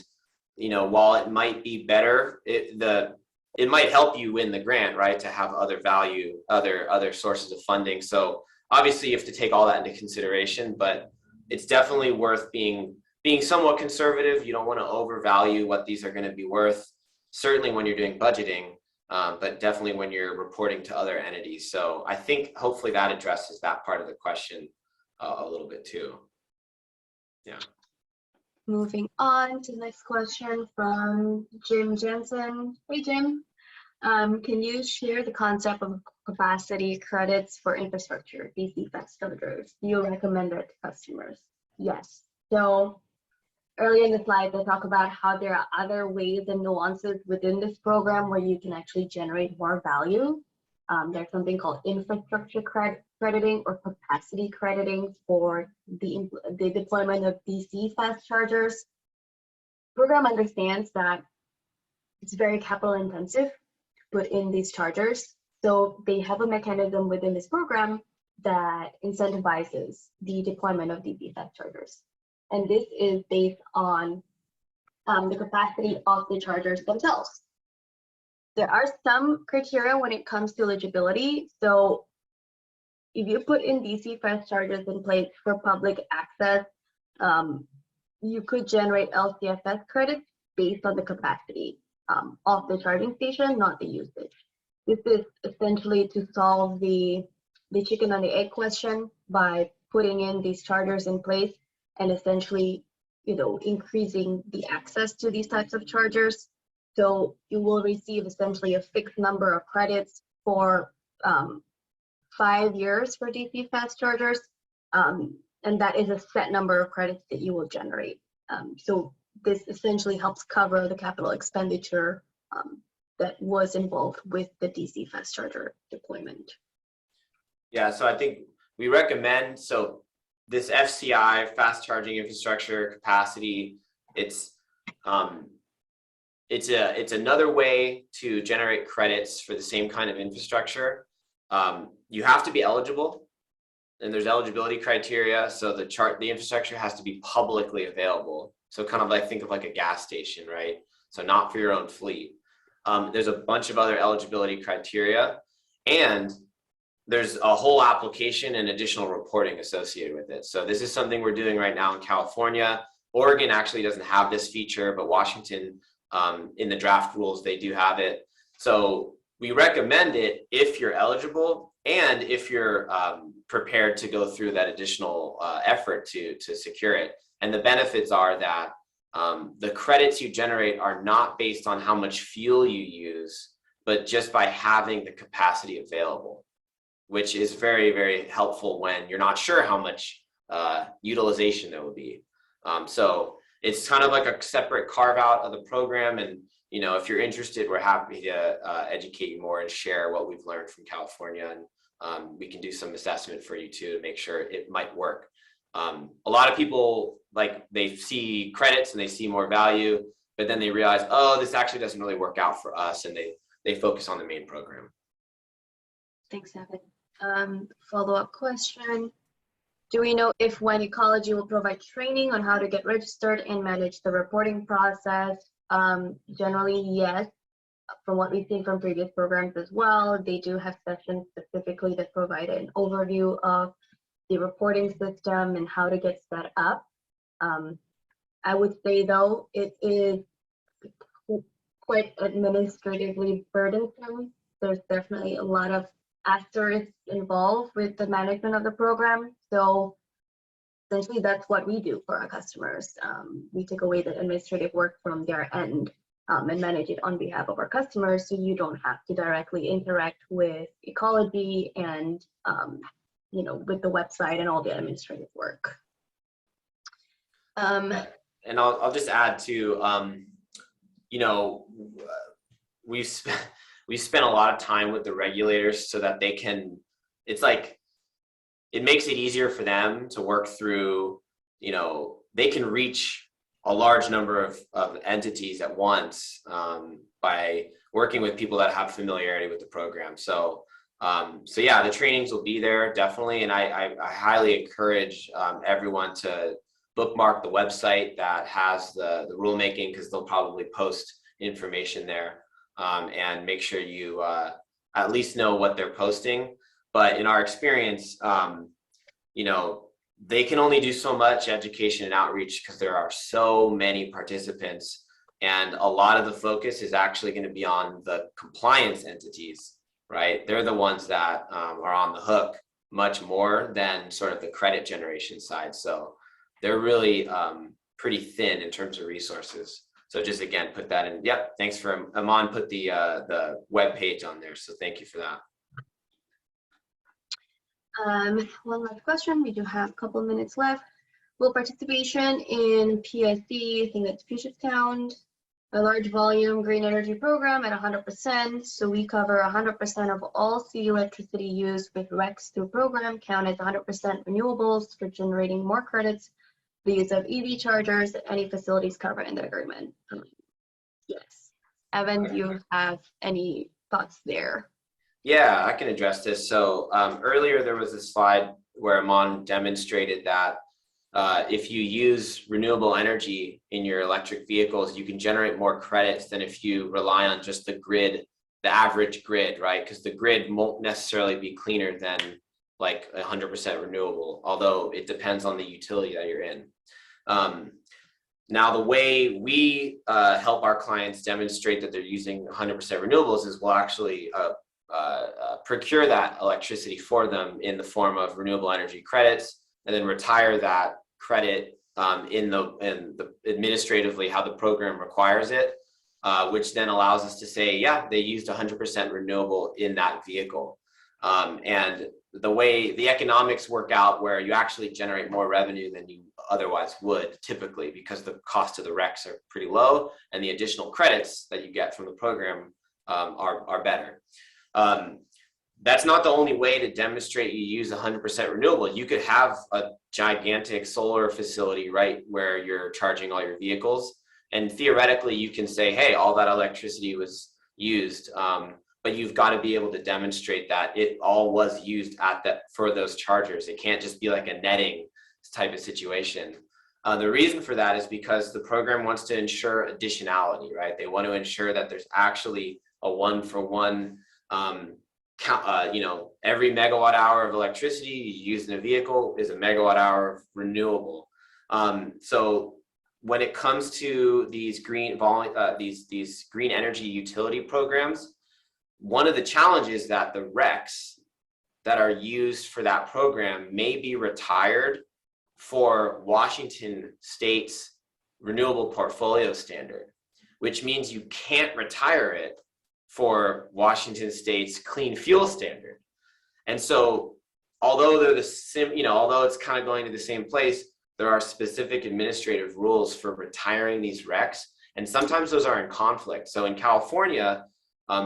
while it might be better, it might help you win the grant, right? To have other value, other sources of funding. So obviously you have to take all that into consideration, but it's definitely worth being somewhat conservative. You don't want to overvalue what these are going to be worth, certainly when you're doing budgeting, but definitely when you're reporting to other entities. So I think hopefully that addresses that part of the question a little bit too. Yeah. Moving on to the next question from Jim Jensen. Hey, Jim. Can you share the concept of capacity credits for infrastructure, DC fast chargers? Do you recommend it to customers? Yes. So earlier in the slides, I talk about how there are other ways and nuances within this program where you can actually generate more value. There's something called infrastructure crediting or capacity crediting for the deployment of DC fast chargers. The program understands that it's very capital intensive to put in these chargers. So they have a mechanism within this program that incentivizes the deployment of DC fast chargers. And this is based on the capacity of the chargers themselves. There are some criteria when it comes to eligibility. So if you put in DC fast chargers in place for public access, you could generate LCFS credits based on the capacity of the charging station, not the usage. This is essentially to solve the chicken and the egg question by putting in these chargers in place and essentially, increasing the access to these types of chargers. So you will receive essentially a fixed number of credits for 5 years for DC fast chargers. And that is a set number of credits that you will generate. So this essentially helps cover the capital expenditure that was involved with the DC fast charger deployment. Yeah, so I think we recommend, so this FCI, fast charging infrastructure capacity, it's it's another way to generate credits for the same kind of infrastructure. You have to be eligible, and there's eligibility criteria. So the infrastructure has to be publicly available. So kind of like, think of like a gas station, right? So not for your own fleet. There's a bunch of other eligibility criteria, and there's a whole application and additional reporting associated with it. So this is something we're doing right now in California. Oregon actually doesn't have this feature, but Washington, in the draft rules, they do have it. So we recommend it if you're eligible and if you're prepared to go through that additional effort to secure it. And the benefits are that the credits you generate are not based on how much fuel you use, but just by having the capacity available, which is very, very helpful when you're not sure how much utilization there will be. So it's kind of like a separate carve out of the program. And, you know, if you're interested, we're happy to educate you more and share what we've learned from California. And we can do some assessment for you too, to make sure it might work. A lot of people, like, they see credits and they see more value, but then they realize, oh, this actually doesn't really work out for us. And they focus on the main program. Thanks, Evan. Follow-up question. Do we know if When Ecology will provide training on how to get registered and manage the reporting process? Generally, yes. From what we've seen from previous programs as well, they do have sessions specifically that provide an overview of the reporting system and how to get set up. I would say, though, it is quite administratively burdensome. There's definitely a lot of asterisks involved with the management of the program. So essentially that's what we do for our customers. We take away the administrative work from their end and manage it on behalf of our customers, so you don't have to directly interact with ecology and you know, with the website and all the administrative work. And I'll just add to, you know, we spent a lot of time with the regulators so that they can, it's like, it makes it easier for them to work through, you know, they can reach a large number of entities at once by working with people that have familiarity with the program. So yeah, the trainings will be there, definitely. And I highly encourage everyone to bookmark the website that has the rulemaking, because they'll probably post information there. And make sure you at least know what they're posting. But in our experience, you know, they can only do so much education and outreach because there are so many participants, and a lot of the focus is actually going to be on the compliance entities, right? They're the ones that are on the hook much more than sort of the credit generation side. So they're really pretty thin in terms of resources. So just, again, put that in. Yep. Thanks for Iman put the web page on there. So thank you for that. One last question. We do have a couple of minutes left. Will participation in PSC, I think that's Puget Sound, a large volume green energy program at 100%. So we cover 100% of all city electricity used with RECs through program, count as 100% renewables for generating more credits. The use of EV chargers at any facilities covered in the agreement. Yes. Evan, do you have any thoughts there? Yeah, I can address this. So earlier there was a slide where Iman demonstrated that if you use renewable energy in your electric vehicles, you can generate more credits than if you rely on just the grid, the average grid, right? Because the grid won't necessarily be cleaner than like 100% renewable, although it depends on the utility that you're in. Now, the way we help our clients demonstrate that they're using 100% renewables is we'll actually procure that electricity for them in the form of renewable energy credits, and then retire that credit in the administratively how the program requires it, which then allows us to say, yeah, they used 100% renewable in that vehicle. And the way the economics work out where you actually generate more revenue than you otherwise would typically, because the cost of the RECs are pretty low and the additional credits that you get from the program are better. That's not the only way to demonstrate you use 100% renewable. You could have a gigantic solar facility right where you're charging all your vehicles, And theoretically, you can say, hey, all that electricity was used, but you've got to be able to demonstrate that it all was used for those chargers. It can't just be like a netting type of situation. The reason for that is because the program wants to ensure additionality, right? They want to ensure that there's actually a one-for-one, every megawatt hour of electricity used in a vehicle is a megawatt hour of renewable. So when it comes to these green energy utility programs, one of the challenges that the RECs that are used for that program may be retired for Washington State's renewable portfolio standard, which means you can't retire it for Washington State's clean fuel standard. And so although they're although it's kind of going to the same place, there are specific administrative rules for retiring these RECs, and sometimes those are in conflict. So in California,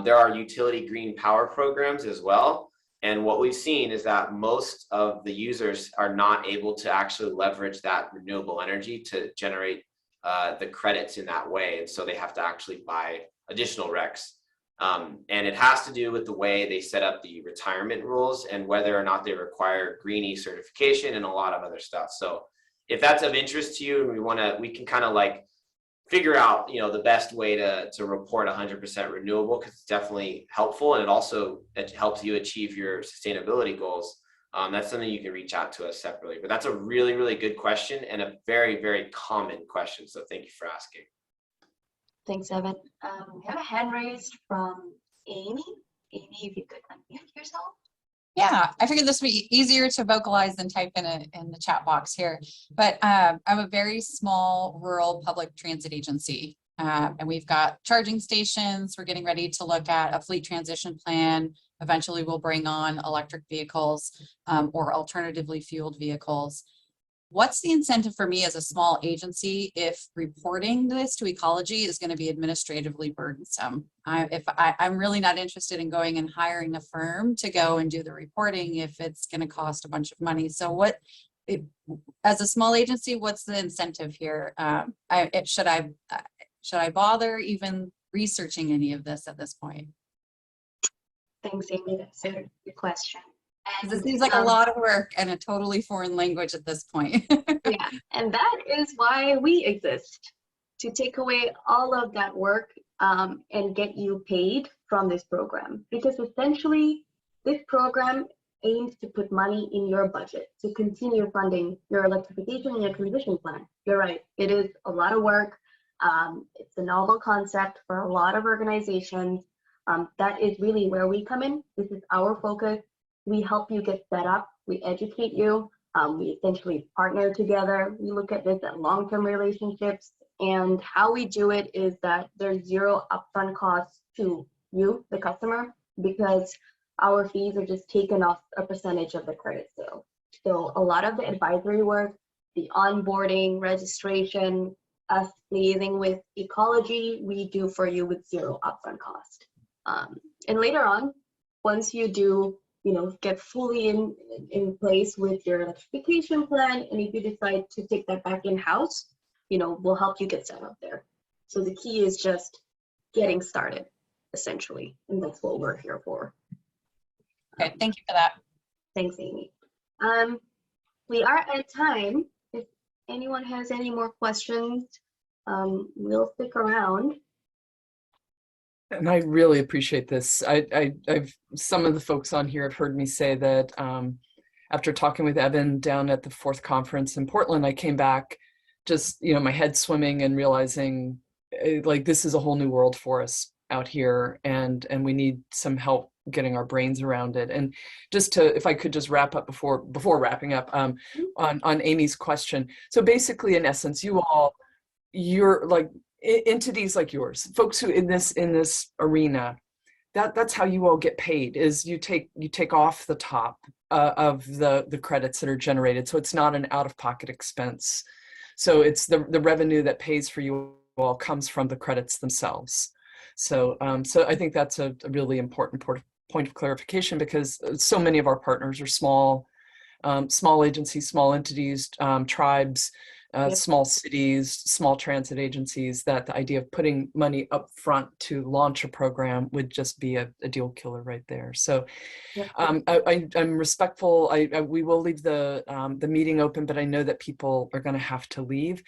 there are utility green power programs as well. And what we've seen is that most of the users are not able to actually leverage that renewable energy to generate the credits in that way. And so they have to actually buy additional RECs. And it has to do with the way they set up the retirement rules and whether or not they require Greenie certification and a lot of other stuff. So if that's of interest to you and we can kind of like figure out, the best way to report 100% renewable, because it's definitely helpful, and it helps you achieve your sustainability goals. That's something you can reach out to us separately. But that's a really, really good question and a very, very common question. So thank you for asking. Thanks, Evan. We have a hand raised from Amy. Amy, if you could unmute yourself. Yeah, I figured this would be easier to vocalize than type in the chat box here. But I'm a very small rural public transit agency, and we've got charging stations. We're getting ready to look at a fleet transition plan. Eventually, we'll bring on electric vehicles or alternatively fueled vehicles. What's the incentive for me as a small agency if reporting this to ecology is going to be administratively burdensome? I'm really not interested in going and hiring a firm to go and do the reporting if it's going to cost a bunch of money. So as a small agency, what's the incentive here? Should I bother even researching any of this at this point? Thanks, Amy. That's a good question. And this seems like a lot of work and a totally foreign language at this point. Yeah, and that is why we exist, to take away all of that work and get you paid from this program. Because essentially, this program aims to put money in your budget to continue funding your electrification and your transition plan. You're right, it is a lot of work. It's a novel concept for a lot of organizations. That is really where we come in. This is our focus. We help you get set up, we educate you, we essentially partner together. We look at this at long-term relationships, and how we do it is that there's zero upfront costs to you, the customer, because our fees are just taken off a percentage of the credit sale. So a lot of the advisory work, the onboarding, registration, us liaising with ecology, we do for you with zero upfront cost. And later on, once you do get fully in place with your electrification plan, and if you decide to take that back in-house, we'll help you get set up there. So the key is just getting started, essentially, and that's what we're here for. Okay, thank you for that. Thanks, Amy. We are at time. If anyone has any more questions, we'll stick around. And I really appreciate this. I've some of the folks on here have heard me say that after talking with Evan down at the 4th conference in Portland, I came back just, my head swimming and realizing like this is a whole new world for us out here, and we need some help getting our brains around it. And just if I could just wrap up before wrapping up on Amy's question. So basically, in essence, you're like entities like yours, folks who in this arena, that's how you all get paid, is you take off the top of the credits that are generated. So it's not an out-of-pocket expense. So it's the revenue that pays for you all comes from the credits themselves. So I think that's a really important point of clarification, because so many of our partners are small agencies, small entities, tribes, Yep. small cities, small transit agencies, that the idea of putting money up front to launch a program would just be a deal killer right there. So Yep. I'm respectful. We will leave the meeting open, but I know that people are going to have to leave.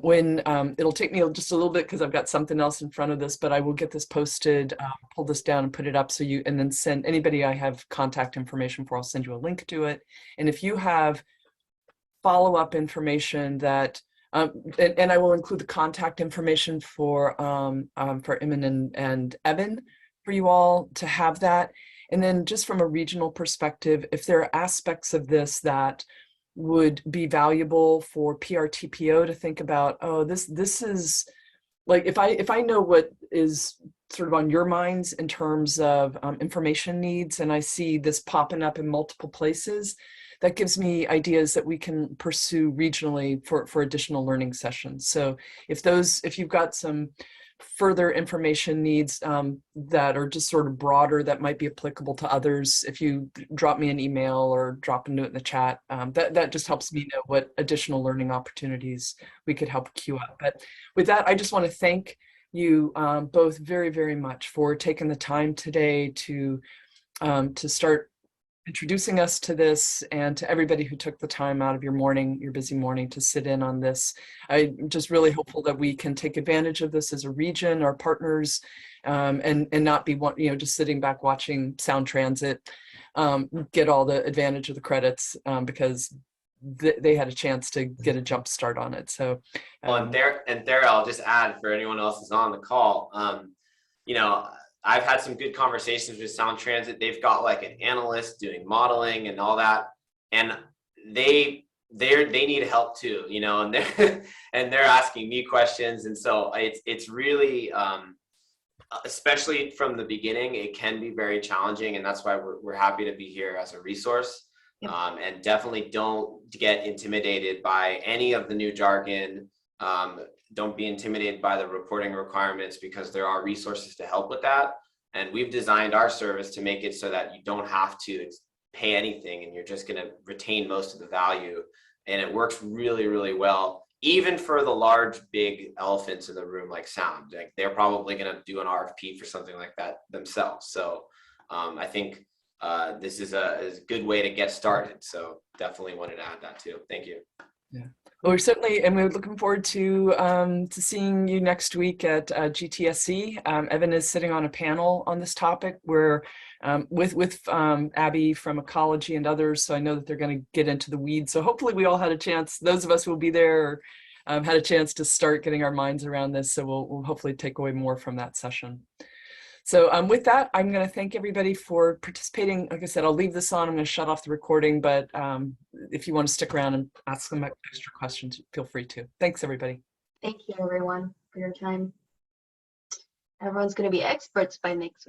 When it'll take me just a little bit because I've got something else in front of this, but I will get this posted, pull this down and put it up so you, and then send anybody I have contact information for, I'll send you a link to it. And if you have follow-up information that, and I will include the contact information for Iman and Evan for you all to have that. And then just from a regional perspective, if there are aspects of this that would be valuable for PRTPO to think about, oh, this is like, if I know what is sort of on your minds in terms of information needs, and I see this popping up in multiple places, that gives me ideas that we can pursue regionally for additional learning sessions. So if you've got some further information needs that are just sort of broader, that might be applicable to others, if you drop me an email or drop a note in the chat, that just helps me know what additional learning opportunities we could help queue up. But with that, I just want to thank you both very, very much for taking the time today to start introducing us to this, and to everybody who took the time out of your morning, your busy morning, to sit in on this. I'm just really hopeful that we can take advantage of this as a region, our partners, and not be just sitting back watching Sound Transit get all the advantage of the credits because they had a chance to get a jump start on it. So, and there, I'll just add for anyone else who's on the call, I've had some good conversations with Sound Transit. They've got like an analyst doing modeling and all that, and they need help too, and they're asking me questions, and so it's really especially from the beginning, it can be very challenging, and that's why we're happy to be here as a resource. Yep. And definitely don't get intimidated by any of the new jargon. Don't be intimidated by the reporting requirements, because there are resources to help with that. And we've designed our service to make it so that you don't have to pay anything, and you're just going to retain most of the value. And it works really, really well, even for the large, big elephants in the room like Sound. Like, they're probably going to do an RFP for something like that themselves. So I think this is a good way to get started. So definitely wanted to add that too. Thank you. Yeah. Well, we're certainly, and we're looking forward to seeing you next week at GTSC. Evan is sitting on a panel on this topic where with Abby from Ecology and others. So I know that they're going to get into the weeds. So hopefully we all had a chance, those of us who will be there, had a chance to start getting our minds around this. So we'll hopefully take away more from that session. So with that, I'm going to thank everybody for participating. Like I said, I'll leave this on. I'm going to shut off the recording, but if you want to stick around and ask them extra questions, feel free to. Thanks, everybody. Thank you, everyone, for your time. Everyone's going to be experts by next week.